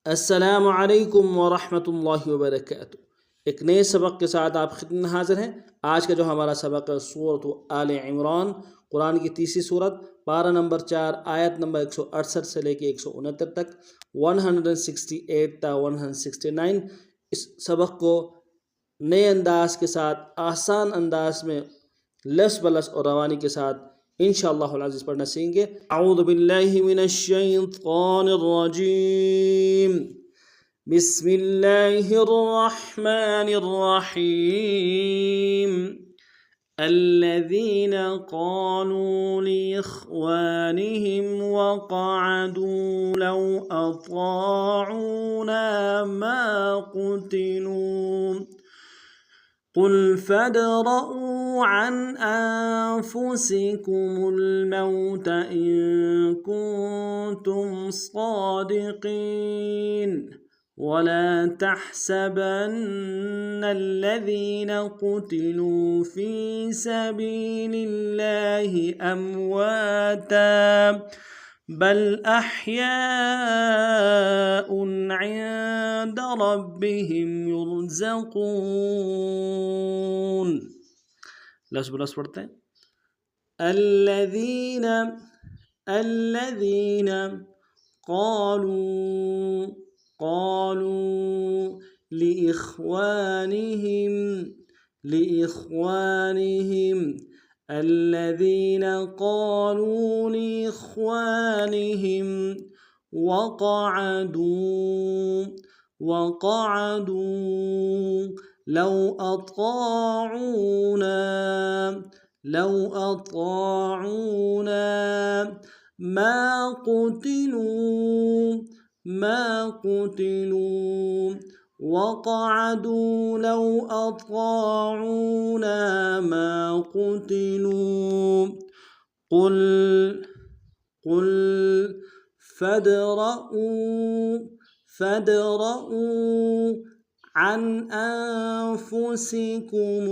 अस्सलामु अलैकुम वरहमतुल्लाहि वबरकातुहू। एक नए सबक के साथ आप खिदमत में हाजिर हैं। आज का जो हमारा सबक है सूरत आले इमरान, कुरान की तीसरी सूरत, पारा नंबर 4, आयत नंबर 168 से लेके 169 तक, 168 था 169। इस सबक को नए अंदाज के साथ, आसान अंदाज में, लस बलस और रवानी के साथ इंशाअल्लाह अज़ीज़ पढ़ना सीखेंगे। अऊज़ु बिल्लाहि मिनश शैतानिर रजीम, बिस्मिल्लाहिर रहमानिर रहीम। अल्लज़ीना क़ालू लिइख़वानिहिम वक़अदू लौ अताऊना मा क़ुतिलू क़ुल फ़द्रऊँ अन अन्फ़ुसिकुमुल मौत इन कुन्तुम सादिक़ीन वला तहसबन्नल्लज़ीन क़ुतिलू फ़ी सबीलिल्लाहि अमवाता बल अह्याउन इंद रब्बिहिम युरज़क़ून। लफ्ज़ बलफ्ज़ पढ़ते हैं। अल्लज़ीन क़ालू लिइख़वानिहिम الذين قالوا لإخوانهم وقعدوا لو أطاعونا ما قتلوا وقعدوا لو أطاعونا ما قتلوا قل فادرءوا عن أنفسكم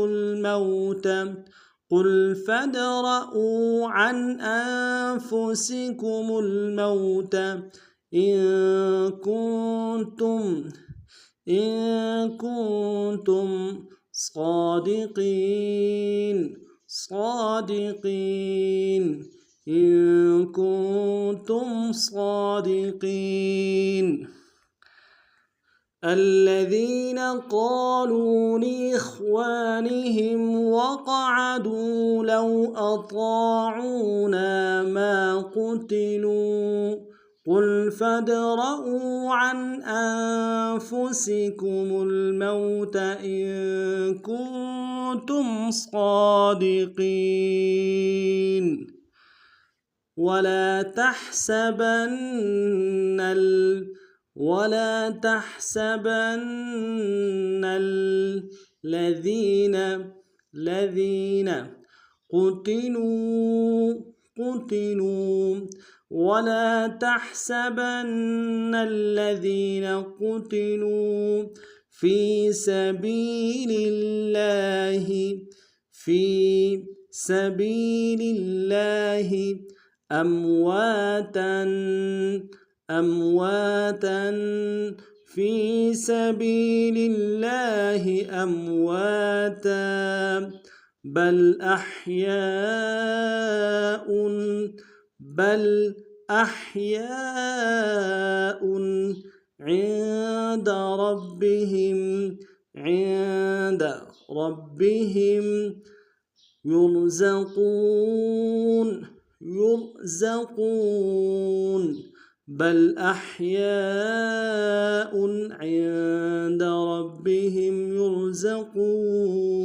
الموت قل فادرءوا عن أنفسكم الموت إن كنتم صادقين إن كنتم صادقين. الذين قالوا لإخوانهم وقعدوا لو أطاعونا ما قتلوا قل فادرءوا عن أنفسكم الموت إن كنتم صادقين ولا تحسبن الذين قتلوا في سبيل الله أمواتا في سبيل الله أمواتا بل أحياء عند ربهم يرزقون بل أحياء عند ربهم يرزقون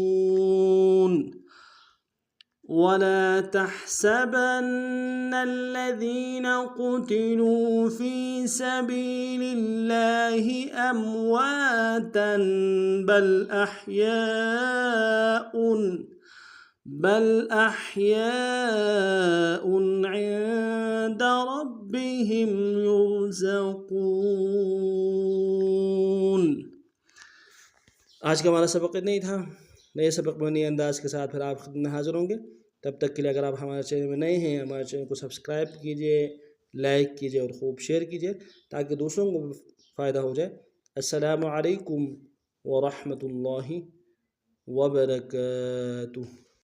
ولا تحسبن الذين قتلوا في سبيل الله أمواتا بل أحياء عند ربهم يرزقون. आज का हमारा सबक नहीं था। नए सबक में नए अंदाज के साथ फिर आप खुद में हाज़िर होंगे। तब तक के लिए अगर आप हमारे चैनल में नए हैं, हमारे चैनल को सब्सक्राइब कीजिए, लाइक कीजिए और खूब शेयर कीजिए ताकि दूसरों को भी फ़ायदा हो जाए। अस्सलामु अलैकुम व रहमतुल्लाहि व बरकातुहू।